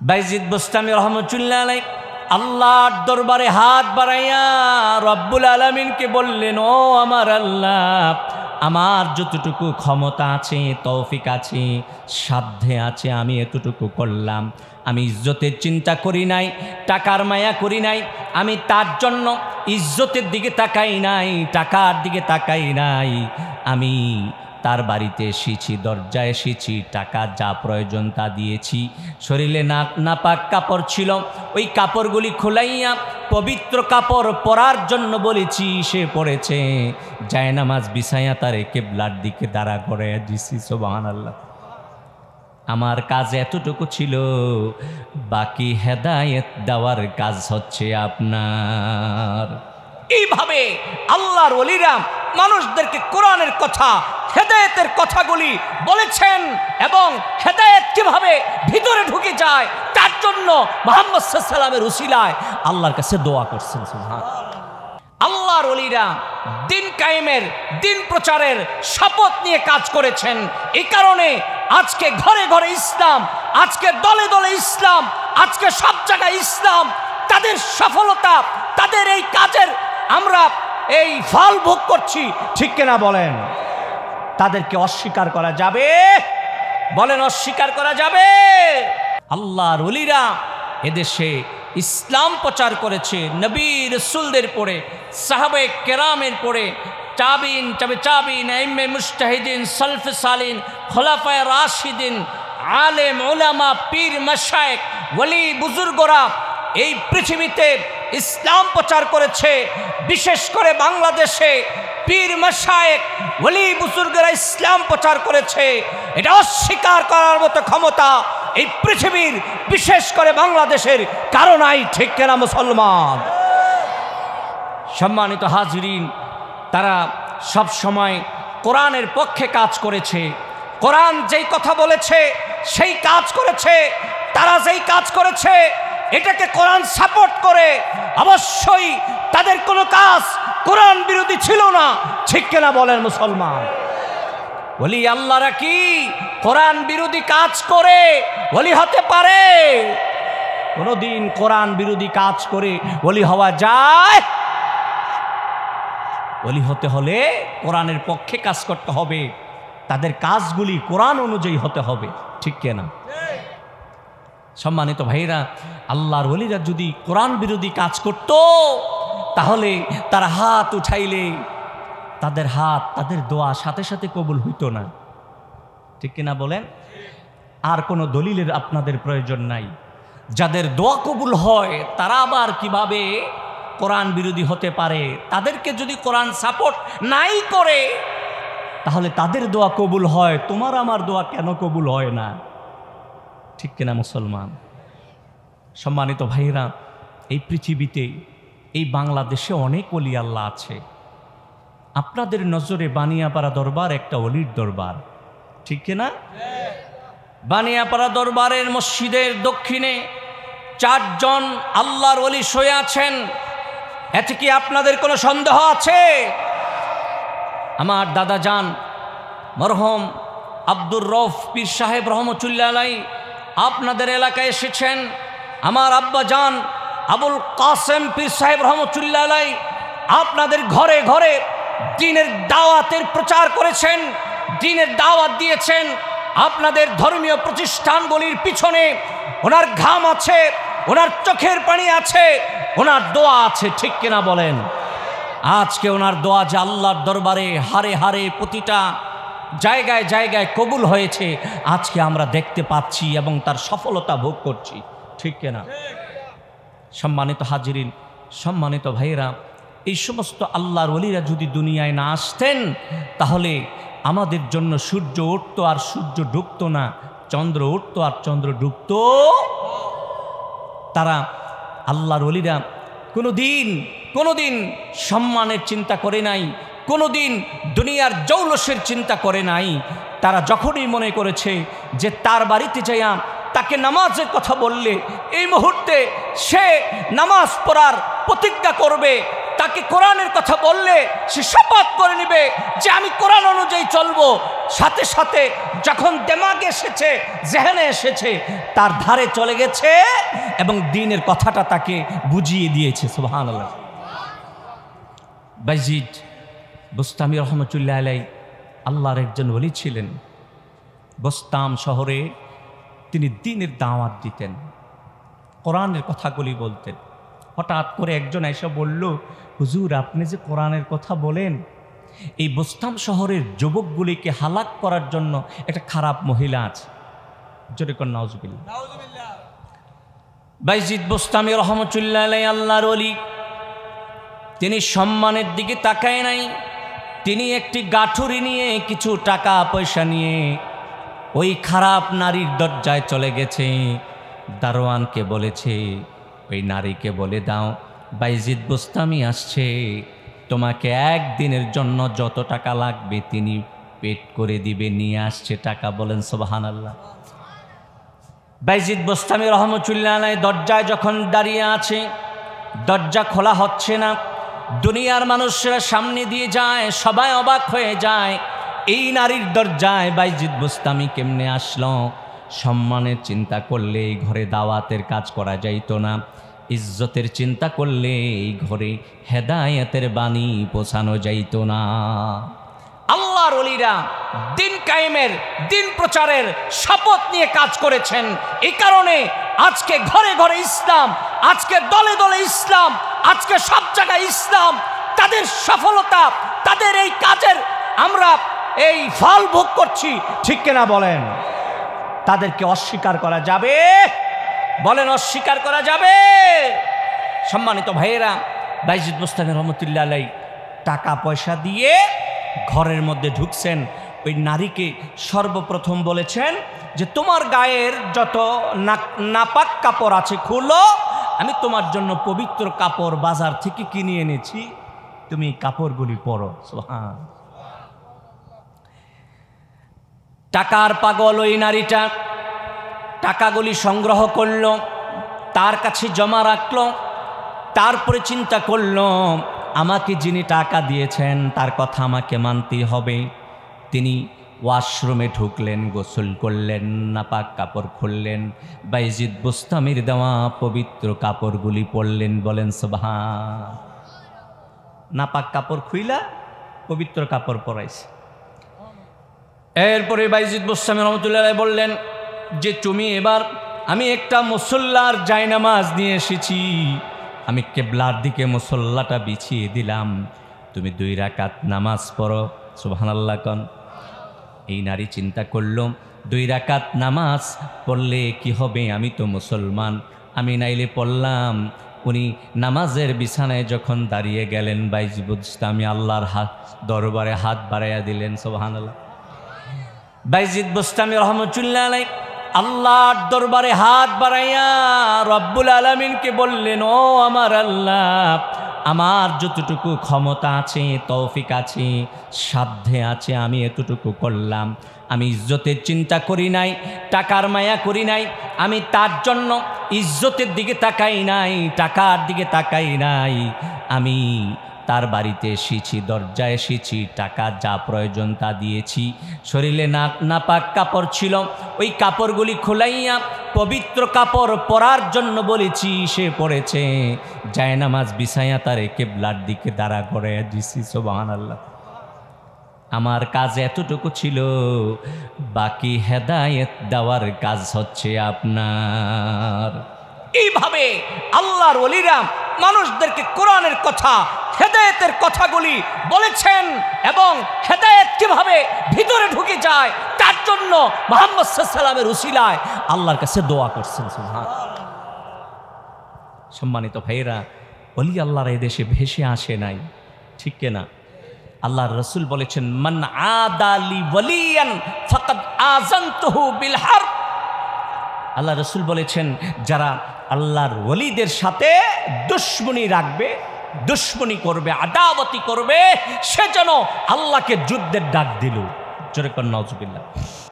বাইজিদ বুস্তামি রহমতুল্লাহ আলাইহি আল্লাহর দরবারে হাত বাড়াইয়া রব্বুল আলামিনকে বললেন, ও আমার আল্লাহ, আমার যতটুকু ক্ষমতা আছে, তৌফিক আছে, সাধ্যে আছে, আমি এতটুকু করলাম। আমি ইজ্জতের চিন্তা করি নাই, টাকার মায়া করি নাই, আমি তার জন্য ইজ্জতের দিকে তাকাই নাই, টাকার দিকে তাকাই নাই। আমি তার বাড়িতে এসেছি, দরজায় এসেছি, টাকা যা প্রয়োজন তা দিয়েছি। শরীরে নাপাক কাপড় ছিল, ওই কাপড়গুলি খোলাইয়া পবিত্র কাপড় পরার জন্য বলেছি, সে পড়েছে। জায়নামাজ বিছাইয়া তারে কিবলার দিকে দাঁড়া করে দিছি। সুবহানাল্লাহ। আমার কাজ এতটুকু ছিল, বাকি হেদায়েত দেওয়ার কাজ হচ্ছে আপনার। এইভাবে আল্লাহর ওলিরা মানুষদেরকে কোরআনের কথা, হেদায়েতের কথাগুলি বলেছেন এবং হেদায়েত কিভাবে ভিতরে ঢুকে যায় তার জন্য মুহাম্মদ সাল্লাল্লাহু আলাইহি ওয়াসাল্লামের উসিলায় আল্লাহর কাছে দোয়া করছেন। সুবহানাল্লাহ। আল্লাহর ওলিরা দিন কায়েমের, দিন প্রচারের শপথ নিয়ে কাজ করেছেন। এই কারণে আজকে ঘরে ঘরে ইসলাম, আজকে দলে দলে ইসলাম, আজকে সব জায়গায় ইসলাম। তাদের সফলতা, তাদের এই কাজের আমরা এই ফল ভোগ করছি, ঠিক কিনা বলেন? তাদেরকে অস্বীকার করা যাবে? বলেন, অস্বীকার করা যাবে? আল্লাহর ওলিরা এদেশে ইসলাম প্রচার করেছে নবী রাসূলদের পরে, সাহাবায়ে কেরামের পরে, তাবিন, তাবে তাবিন, আইম্মে মুজতাহিদিন, সালফে সালিন, খোলাফায়ে রাশিদিন, আলেম উলামা, পীর মাশায়েখ, ওলি বুজুর্গরা এই পৃথিবীতে ইসলাম প্রচার করেছে। বিশেষ করে বাংলাদেশে পীর মাশায়েখ, ওলি বুজুর্গরা ইসলাম প্রচার করেছে। এটা অস্বীকার করার মতো ক্ষমতা এই পৃথিবীর, বিশেষ করে বাংলাদেশের কারো নাই, ঠিক কিনা মুসলমান? সম্মানিত হাজিরিন, তারা সব সময় কোরআনের পক্ষে কাজ করেছে। কোরআন যেই কথা বলেছে সেই কাজ করেছে। তারা যেই কাজ করেছে এটাকে কোরআন সাপোর্ট করে। অবশ্যই তাদের কোনো কাজ কোরআন বিরোধী ছিল না, ঠিক কিনা বলেন মুসলমান? ওলি আল্লাহরা কি কোরআন বিরোধী কাজ করে ওলি হতে পারে? কোনদিন কোরআন বিরোধী কাজ করে ওলি হওয়া যায়? ওলি হতে হলে কোরআনের পক্ষে কাজ করতে হবে, তাদের কাজগুলি কোরআন অনুযায়ী হতে হবে, ঠিক কিনা? সম্মানিত ভাইরা, আল্লাহর ওলিরা যদি কোরআন বিরোধী কাজ করত তাহলে তারা হাত উঠাইলে তাদের হাত, তাদের দোয়া সাথে সাথে কবুল হইতো না, ঠিক কিনা বলেন? আর কোনো দলিলের আপনাদের প্রয়োজন নাই। যাদের দোয়া কবুল হয় তারা আবার কিভাবে কোরআন বিরোধী হতে পারে? তাদেরকে যদি কোরআন সাপোর্ট নাই করে তাহলে তাদের দোয়া কবুল হয়, তোমার আমার দোয়া কেন কবুল হয় না? ঠিক কিনা মুসলমান? সম্মানিত ভাইরা, এই পৃথিবীতে, এই বাংলাদেশে অনেক ওলি আল্লাহ আছে। আপনাদের নজরে বানিয়াপাড়া দরবার একটা ওলির দরবার, ঠিক কিনা? বানিয়াপাড়া দরবারের মসজিদের দক্ষিণে 4 জন আল্লাহর ওলি শুয়ে আছেন। এতে কি আপনাদের কোনো সন্দেহ আছে? আমার দাদা যান মরহুম আব্দুর রউফ পীর সাহেব রহমতুল্লাহ আলাইহি আপনাদের এলাকায় এসেছেন। আমার আব্বা যান আবুল কাসেম পীর সাহেব রহমতুল্লাহ আলাইহি আপনাদের ঘরে ঘরে দ্বীনের দাওয়াতের প্রচার করেছেন, দ্বীনের দাওয়াত দিয়েছেন। আপনাদের ধর্মীয় প্রতিষ্ঠানগুলির পিছনে ওনার ঘাম আছে, ওনার চোখের পানি আছে, ওনার দোয়া আছে, ঠিক কিনা বলেন? আজকে ওনার দোয়া যে আল্লাহর দরবারে হারে হারে প্রতিটা জায়গায় জায়গায় কবুল হয়েছে, আজকে আমরা দেখতে পাচ্ছি এবং তার সফলতা ভোগ করছি, ঠিক কিনা? সম্মানিত হাজিরিন, সম্মানিত ভাইরা, এই সমস্ত আল্লাহর ওলিরা যদি দুনিয়ায় না আসতেন তাহলে আমাদের জন্য সূর্য উঠতো আর সূর্য ডুবতো না, চন্দ্র উঠতো আর চন্দ্র ডুবতো। তারা আল্লাহর ওলিরা কোনোদিন সম্মানের চিন্তা করে নাই, কোনোদিন দুনিয়ার জৌলসের চিন্তা করে নাই। তারা যখনই মনে করেছে যে তার বাড়িতে যাইয়া তাকে নামাজের কথা বললে এই মুহূর্তে সে নামাজ পড়ার প্রতিজ্ঞা করবে, তাকে কোরআনের কথা বললে সে শপথ করে নেবে যে আমি কোরআন অনুযায়ী চলবো, সাথে সাথে যখন দেমাগে এসেছে, জেহেনে এসেছে, তার ধারে চলে গেছে এবং দ্বীনের কথাটা তাকে বুঝিয়ে দিয়েছে। সুবহানাল্লাহ। বাইজিদ বুস্তামি রহমতুল্লাহ আলাই আল্লাহর একজন ওলি ছিলেন। বোস্তাম শহরে তিনি দ্বীনের দাওয়াত দিতেন, কোরআনের কথাগুলি বলতেন। হঠাৎ করে একজন এসে বলল, হুজুর আপনি যে কোরআনের কথা বলেন, এই বোস্তাম শহরের যুবকগুলিকে হালাক করার জন্য একটা খারাপ মহিলা আছে। জোরে কর নাউজুবিল্লাহ। বাইজিদ বোস্তামি রহমতুল্লাহ আলাই আল্লাহর ওলি, তিনি সম্মানের দিকে তাকায় নাই। তিনি একটি গাঠুরি নিয়ে কিছু টাকা পয়সা নিয়ে ওই খারাপ নারীর দরজায় চলে গেছে। দারোয়ানকে বলেছে, ওই নারীকে বলে দাও বাইজিদ বোস্তামি আসছে, তোমাকে একদিনের জন্য যত টাকা লাগবে তিনি পেড করে দিবে, নিয়ে আসছে টাকা। বলেন সুবহানাল্লাহ। বাইজিদ বোস্তামি রহমতুল্লাহ আলাইহি দরজায় যখন দাঁড়িয়ে আছে, দরজা খোলা হচ্ছে না। দুনিয়ার মানুষরা সামনে দিয়ে যায়, সবাই অবাক হয়ে যায়, এই নারীর দরজায় বাইজিদ বোস্তামি কেমনে আসলো? সম্মানের চিন্তা করলে এই ঘরে দাওয়াতের কাজ করা যাইতো না, ইজ্জতের চিন্তা করলে এই ঘরে হেদায়েতের বাণী পৌঁছানো যাইতো না। আল্লাহর ওলিরা দিন কায়েমের, দিন প্রচারের শপথ নিয়ে কাজ করেছেন। এই কারণে আজকে ঘরে ঘরে ইসলাম, আজকে দলে দলে ইসলাম, আজকে সব জায়গায় ইসলাম। তাদের সফলতা, তাদের এই কাজের আমরা এই ফল ভোগ করছি, ঠিক কিনা বলেন? তাদেরকে অস্বীকার করা যাবে? বলেন অস্বীকার করা যাবে? সম্মানিত ভাইয়েরা, বাইজিদ বোস্তামি রহমতুল্লাহ আলাইহি টাকা পয়সা দিয়ে ঘরের মধ্যে ঢুকছেন। ওই নারীকে সর্বপ্রথম বলেছেন যে তোমার গায়ের যত নাপাক কাপড় আছে খুলো, আমি তোমার জন্য পবিত্র কাপড় বাজার থেকে কিনে এনেছি, তুমি কাপড়গুলি পরো। সুবহান। টাকার পাগল ওই নারীটা টাকাগুলি সংগ্রহ করলো, তার কাছে জমা রাখলো। তারপরে চিন্তা করলো, আমাকে যিনি টাকা দিয়েছেন তার কথা আমাকে মানতেই হবে। তিনি ওয়াশরুমে ঢুকলেন, গোসল করলেন, নাপাক কাপড় খুললেন, বাইজিদ বোস্তামির দেওয়া পবিত্র কাপড়গুলি পরলেন। বলেন সুবহান। নাপাক কাপড় খুইলা পবিত্র কাপড় পরাইছে। এরপরে বাইজিদ বোস্তামি রহমতুল্লাহ আলাইহি বললেন যে তুমি এবার, আমি একটা মুসল্লার জায়নামাজ নিয়ে এসেছি, আমি কেবলার দিকে মুসল্লাটা বিছিয়ে দিলাম, তুমি 2 রাকাত নামাজ পড়ো। সুবহানাল্লাহ কোন। এই নারী চিন্তা করল, 2 রাকাত নামাজ পড়লে কি হবে, আমি তো মুসলমান, আমি নাইলে পড়লাম। উনি নামাজের বিছানায় যখন দাঁড়িয়ে গেলেন, বাইজিদ বোস্তামি আল্লাহর দরবারে হাত বাড়াইয়া দিলেন। সুবহানাল্লাহ। বাইজিদ বোস্তামি রহমতুল্লাহ আলাইহি আল্লাহর দরবারে হাত বাড়াইয়া রব্বুল আলামিনকে বললেন, ও আমার আল্লাহ, আমার যতটুকু ক্ষমতা আছে, তৌফিক আছে, সাধ্যে আছে, আমি এতটুকু করলাম। আমি ইজ্জতের চিন্তা করি নাই, টাকার মায়া করি নাই, আমি তার জন্য ইজ্জতের দিকে তাকাই নাই, টাকার দিকে তাকাই নাই। আমি তার বাড়িতে এসেছি, দরজায় এসেছি, টাকা যা প্রয়োজন তা দিয়েছি। শরীরে নাপাক কাপড় ছিল, ওই কাপড়গুলি খোলাইয়া পবিত্র কাপড় পরার জন্য বলেছি, সে পড়েছে। জায়নামাজ বিছাইয়া তারে কিবলার দিকে দাঁড়া করাইয়া দিছি। সুবহানাল্লাহ। আমার কাজ এতটুকু ছিল, বাকি হেদায়েত দেওয়ার কাজ হচ্ছে আপনার। এইভাবে আল্লাহর ওলিরা মানুষদেরকে কোরআনের কথা, হেদায়েতের কথাগুলি বলেছেন এবং হেদায়েত কিভাবে ভিতরে ঢুকে যায় তার জন্য মুহাম্মদ সাল্লাল্লাহু আলাইহি ওয়াসাল্লামের উসিলায় আল্লাহর কাছে দোয়া করছেন। সুবহানাল্লাহ। সম্মানিত ভাইয়েরা, ওলি আল্লাহর এই দেশে ভেসে আসে নাই, ঠিক কিনা? আল্লাহর রাসূল বলেছেন, মান আদালি ওয়ালিয়ান ফাকাদ আযানতুহু বিল হারব। আল্লাহ রাসূল বলেছেন, যারা আল্লাহর ওলিদের সাথে দুশমনি রাখবে, দুশমনি করবে, আদাওয়াতি করবে, সে যেন আল্লাহকে যুদ্ধের ডাক দিল। জোরে কর নাউজুবিল্লাহ।